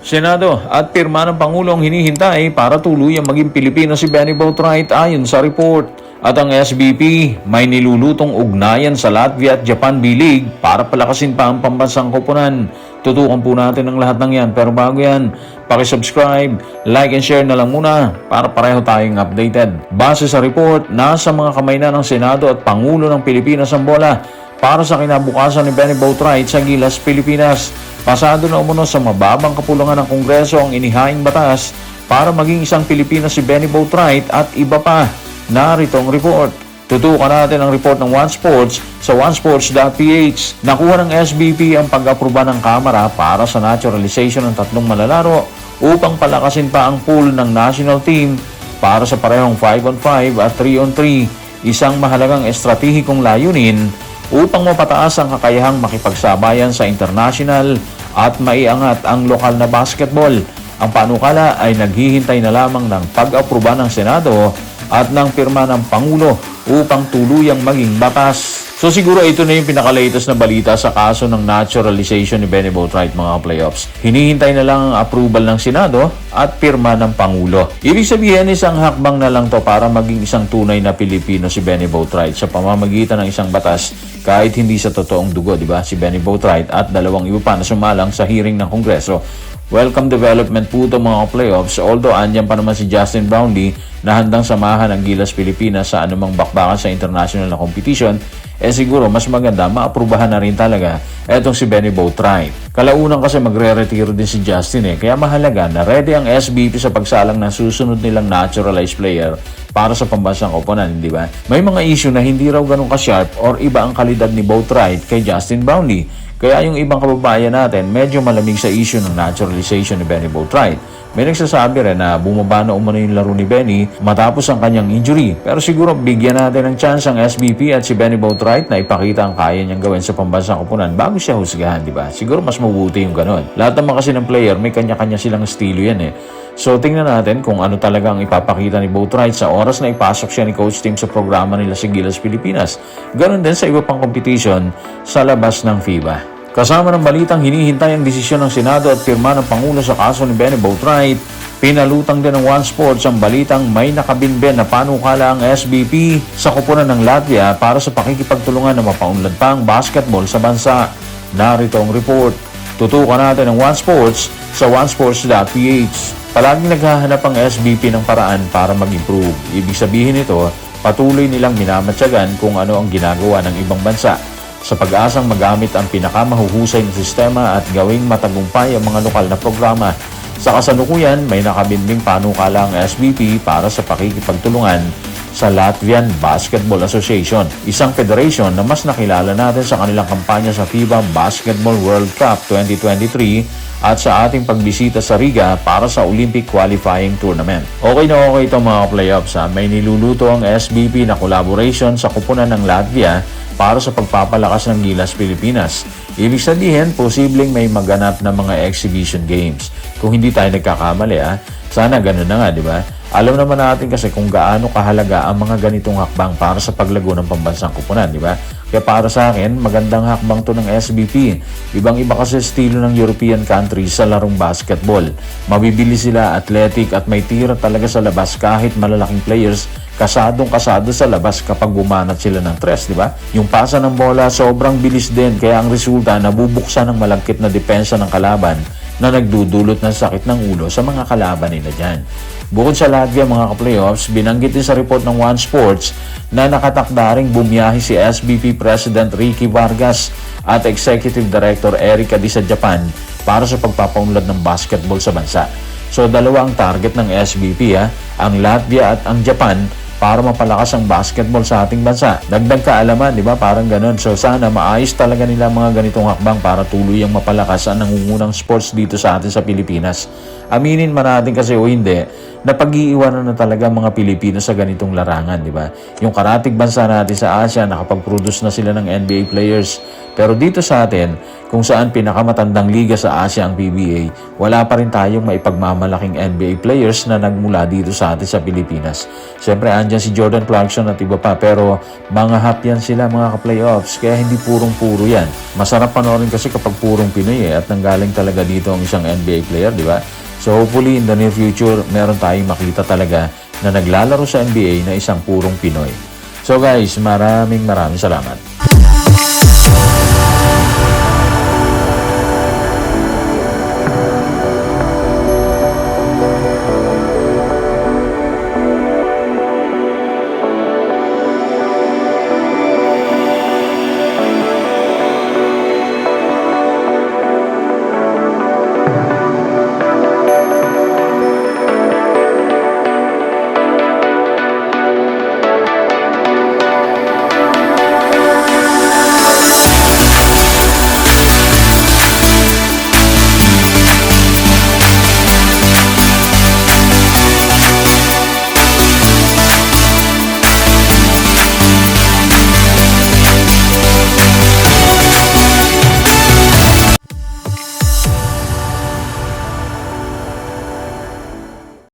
Senado at pirma ng Pangulo ang hinihintay para tuluyang maging Pilipino si Benny Boatwright ayon sa report. At ang SBP may nilulutong ugnayan sa Latvia at Japan B-League para palakasin pa ang pambansang koponan. Tutukan po natin ang lahat ng yan. Pero bago yan, pakisubscribe, like and share na lang muna para pareho tayong updated. Base sa report, nasa mga kamay na ng Senado at Pangulo ng Pilipinas ang bola para sa kinabukasan ni Benny Boatwright sa Gilas, Pilipinas. Pasado na umuno sa mababang kapulungan ng Kongreso ang inihaing batas para maging isang Pilipino si Benny Boatwright at iba pa. Narito ang report. Tutukan natin ang report ng One Sports sa onesports.ph. Nakuha ng SBP ang pag-aproba ng Kamara para sa naturalization ng 3 manlalaro upang palakasin pa ang pool ng national team para sa parehong 5-on-5 at 3-on-3. Isang mahalagang estratehikong layunin upang mapataas ang kakayahang makipagsabayan sa international at maiangat ang lokal na basketball. Ang panukala ay naghihintay na lamang ng pag-aproba ng Senado at ng pirma ng Pangulo upang tuluyang maging batas. So siguro ito na yung pinaka-latest na balita sa kaso ng naturalization ni Benny Boatwright mga playoffs. Hinihintay na lang ang approval ng Senado at pirma ng Pangulo. Ibig sabihin isang hakbang na lang to para maging isang tunay na Pilipino si Benny Boatwright sa pamamagitan ng isang batas kahit hindi sa totoong dugo, di ba? Si Benny Boatwright at dalawang iba pa na sumalang sa hearing ng Kongreso. Welcome development po ito mga playoffs, although andyan pa naman si Justin Brownlee na handang samahan ang Gilas Pilipinas sa anumang bakbakan sa international na competition, siguro mas maganda maaprubahan na rin talaga etong si Benny Boatwright. Kalaunan kasi magre-retiro din si Justin kaya mahalaga na ready ang SBP sa pagsalang ng susunod nilang naturalized player para sa pambansang koponan, di ba? May mga issue na hindi raw ganun ka-sharp or iba ang kalidad ni Boatwright kay Justin Brownlee. Kaya yung ibang kababayan natin medyo malamig sa issue ng naturalization ni Benny Boatwright. May nagsasabi rin na bumaba na umano yung laro ni Benny matapos ang kanyang injury. Pero siguro bigyan natin ng chance ang SBP at si Benny Boatwright na ipakita ang kaya niyang gawin sa pambansang koponan bago siya husgahan, di ba? Siguro mas mabuti yung ganun. Lahat naman kasi ng player may kanya-kanya silang estilo yan So tingnan natin kung ano talaga ang ipapakita ni Boatwright sa oras na ipasok siya ni Coach Tim sa programa nila sa Gilas Pilipinas. Ganon din sa iba pang competition sa labas ng FIBA. Kasama ng balitang hinihintay ang desisyon ng Senado at pirma ng Pangulo sa kaso ni Benny Boatwright, pinalutang din ng One Sports ang balitang may nakabinben na panukala ang SBP sa koponan ng Latvia para sa pakikipagtulungan na mapaunlad pa ang basketball sa bansa. Narito ang report. Tutukan natin ang One Sports sa onesports.ph. Palaging naghahanap ang SBP ng paraan para mag-improve. Ibig sabihin nito, patuloy nilang minamatyagan kung ano ang ginagawa ng ibang bansa sa pag-asang magamit ang pinakamahuhusay na sistema at gawing matagumpay ang mga lokal na programa. Sa kasalukuyan, may nakabinding panukala ang SBP para sa pakikipagtulungan sa Latvian Basketball Association, isang federation na mas nakilala natin sa kanilang kampanya sa FIBA Basketball World Cup 2023 at sa ating pagbisita sa Riga para sa Olympic Qualifying Tournament. Okay na okay itong mga playoffs. May niluluto ang SBP na collaboration sa koponan ng Latvia para sa pagpapalakas ng Gilas Pilipinas. Ibig sabihin, posibleng may maganap na mga exhibition games. Kung hindi tayo nagkakamali, sana ganun na nga, di ba? Alam naman natin kasi kung gaano kahalaga ang mga ganitong hakbang para sa paglago ng pambansang koponan, di ba? Kaya para sa akin, magandang hakbang to ng SBP. Ibang-iba kasi estilo ng European countries sa larong basketball. Mabibili sila, athletic at may tira talaga sa labas kahit malalaking players, kasadong-kasado sa labas kapag bumanat sila ng tres, di ba? Yung pasa ng bola sobrang bilis din kaya ang resulta nabubuksan ng malagkit na depensa ng kalaban na nagdudulot ng sakit ng ulo sa mga kalaban nila dyan. Bukod sa Latvia mga ka-playoffs, binanggit din sa report ng One Sports na nakatakda ring bumiyahe si SBP President Ricky Vargas at Executive Director Eric Adi sa Japan para sa pagpapaunlad ng basketball sa bansa. So dalawa ang target ng SBP, ang Latvia at ang Japan para mapalakas ang basketball sa ating bansa. Dagdag kaalaman, di ba? Parang ganun. So sana maayos talaga nila mga ganitong hakbang para tuluyang mapalakas ang nangungunang sports dito sa atin sa Pilipinas. Aminin man natin kasi o hindi, napag-iiwanan na talaga ang mga Pilipino sa ganitong larangan, di ba? Yung karatig bansa natin sa Asia, nakapag-produce na sila ng NBA players. Pero dito sa atin, kung saan pinakamatandang liga sa Asia ang PBA, wala pa rin tayong maipagmamalaking NBA players na nagmula dito sa atin sa Pilipinas. Siyempre, andyan si Jordan Clarkson at iba pa, pero mga hap yan sila, mga ka-playoffs, kaya hindi purong-puro yan. Masarap panoorin kasi kapag purong Pinoy at nanggaling talaga dito ang isang NBA player, di ba? So hopefully in the near future, meron tayong makita talaga na naglalaro sa NBA na isang purong Pinoy. So guys, maraming salamat.